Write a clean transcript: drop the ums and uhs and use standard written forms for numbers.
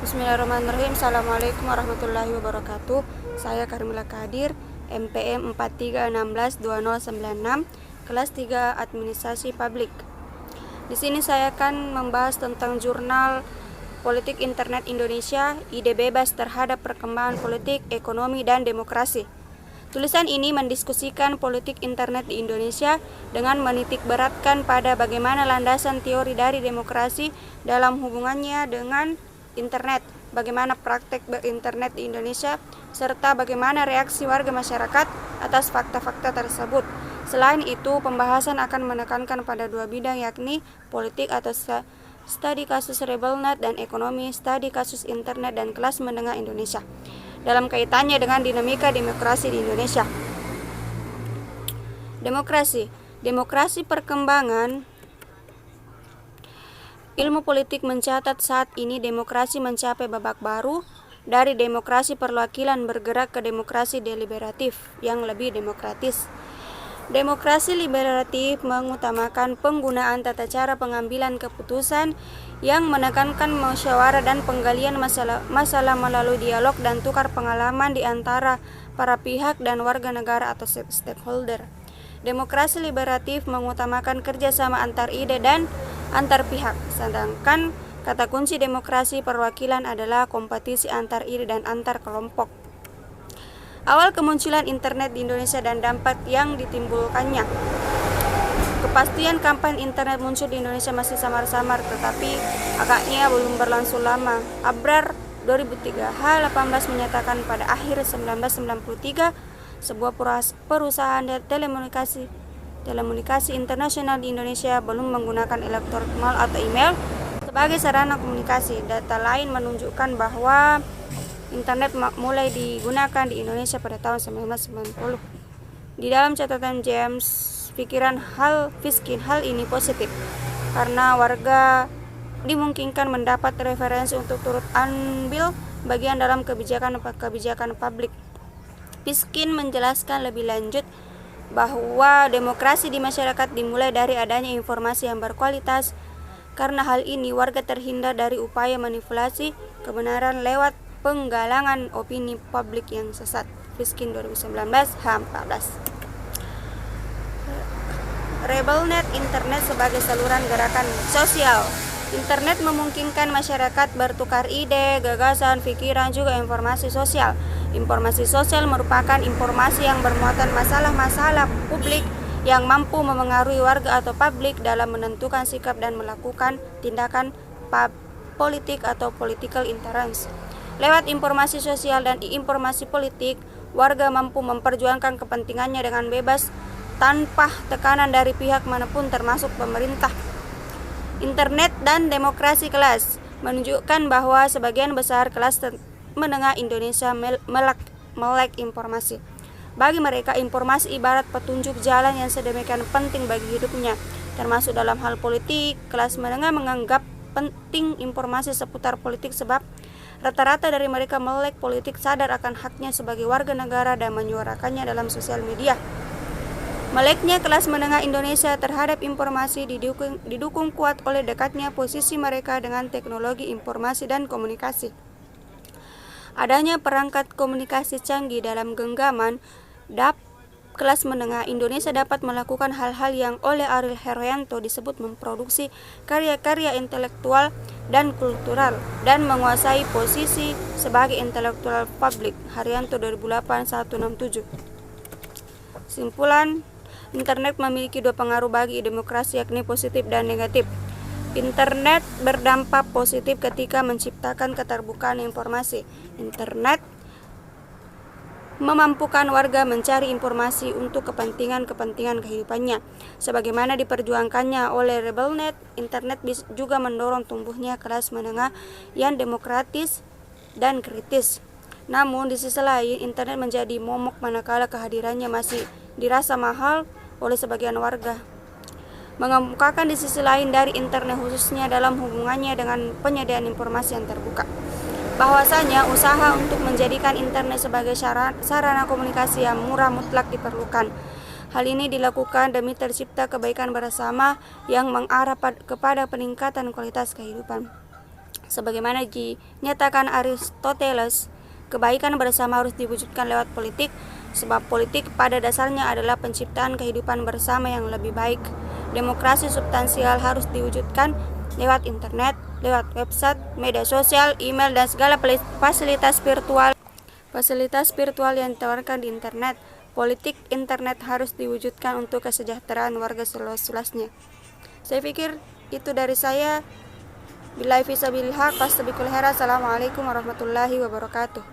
Bismillahirrahmanirrahim. Assalamualaikum warahmatullahi wabarakatuh. Saya Karmila Kadir, MPM 43162096, kelas 3 Administrasi Publik. Di sini saya akan membahas tentang jurnal Politik Internet Indonesia, ide bebas terhadap perkembangan politik, ekonomi, dan demokrasi. Tulisan ini mendiskusikan politik internet di Indonesia dengan menitikberatkan pada bagaimana landasan teori dari demokrasi dalam hubungannya dengan internet, bagaimana praktek berinternet di Indonesia, serta bagaimana reaksi warga masyarakat atas fakta-fakta tersebut. Selain itu, pembahasan akan menekankan pada dua bidang, yakni politik atau studi kasus Rebelnet dan ekonomi, studi kasus internet dan kelas menengah Indonesia, dalam kaitannya dengan dinamika demokrasi di Indonesia. Demokrasi perkembangan ilmu politik mencatat saat ini demokrasi mencapai babak baru, dari demokrasi perwakilan bergerak ke demokrasi deliberatif yang lebih demokratis. Demokrasi liberatif mengutamakan penggunaan tata cara pengambilan keputusan yang menekankan musyawarah dan penggalian masalah melalui dialog dan tukar pengalaman di antara para pihak dan warga negara atau stakeholder. Demokrasi liberatif mengutamakan kerjasama antar ide dan antar pihak, sedangkan kata kunci demokrasi perwakilan adalah kompetisi antar ide dan antar kelompok. Awal kemunculan internet di Indonesia dan dampak yang ditimbulkannya. Kepastian kapan internet muncul di Indonesia masih samar-samar, tetapi agaknya belum berlangsung lama. Abrar 2003 H18 menyatakan pada akhir 1993 sebuah perusahaan telekomunikasi internasional di Indonesia belum menggunakan elektronik mail atau email sebagai sarana komunikasi. Data lain menunjukkan bahwa internet mulai digunakan di Indonesia pada tahun 1990. Di dalam catatan James Fiskin, hal ini positif karena warga dimungkinkan mendapat referensi untuk turut ambil bagian dalam kebijakan publik. Fiskin menjelaskan lebih lanjut bahwa demokrasi di masyarakat dimulai dari adanya informasi yang berkualitas. Karena hal ini, warga terhindar dari upaya manipulasi kebenaran lewat penggalangan opini publik yang sesat. Fiskin 2019 H14. Rebelnet, internet sebagai saluran gerakan sosial. Internet memungkinkan masyarakat bertukar ide, gagasan, pikiran, juga informasi sosial. Informasi sosial merupakan informasi yang bermuatan masalah-masalah publik yang mampu memengaruhi warga atau publik dalam menentukan sikap dan melakukan tindakan politik atau political interference. Lewat informasi sosial dan informasi politik, warga mampu memperjuangkan kepentingannya dengan bebas tanpa tekanan dari pihak manapun termasuk pemerintah. Internet dan demokrasi kelas menunjukkan bahwa sebagian besar kelas menengah Indonesia melek informasi. Bagi mereka, informasi ibarat petunjuk jalan yang sedemikian penting bagi hidupnya, termasuk dalam hal politik. Kelas menengah menganggap penting informasi seputar politik sebab rata-rata dari mereka melek politik, sadar akan haknya sebagai warga negara dan menyuarakannya dalam sosial media. Meleknya kelas menengah Indonesia terhadap informasi didukung kuat oleh dekatnya posisi mereka dengan teknologi informasi dan komunikasi. Adanya perangkat komunikasi canggih dalam genggaman kelas menengah Indonesia dapat melakukan hal-hal yang oleh Ariel Heryanto disebut memproduksi karya-karya intelektual dan kultural dan menguasai posisi sebagai intelektual publik. Haryanto 2008-167. Simpulan, internet memiliki dua pengaruh bagi demokrasi, yakni positif dan negatif. Internet berdampak positif ketika menciptakan keterbukaan informasi. Internet memampukan warga mencari informasi untuk kepentingan kehidupannya. Sebagaimana diperjuangkannya oleh Rebelnet, internet juga mendorong tumbuhnya kelas menengah yang demokratis dan kritis. Namun di sisi lain, internet menjadi momok manakala kehadirannya masih dirasa mahal oleh sebagian warga. Mengemukakan di sisi lain dari internet, khususnya dalam hubungannya dengan penyediaan informasi yang terbuka, bahwasanya usaha untuk menjadikan internet sebagai sarana komunikasi yang murah mutlak diperlukan. Hal ini dilakukan demi tercipta kebaikan bersama yang mengarah kepada peningkatan kualitas kehidupan. Sebagaimana dinyatakan Aristoteles, kebaikan bersama harus diwujudkan lewat politik, sebab politik pada dasarnya adalah penciptaan kehidupan bersama yang lebih baik. Demokrasi substansial harus diwujudkan lewat internet, lewat website, media sosial, email, dan segala fasilitas virtual yang ditawarkan di internet. Politik internet harus diwujudkan untuk kesejahteraan warga seluas-luasnya. Saya pikir itu dari saya. Billahi fisabilillah, fastabikul khairat. Assalamualaikum warahmatullahi wabarakatuh.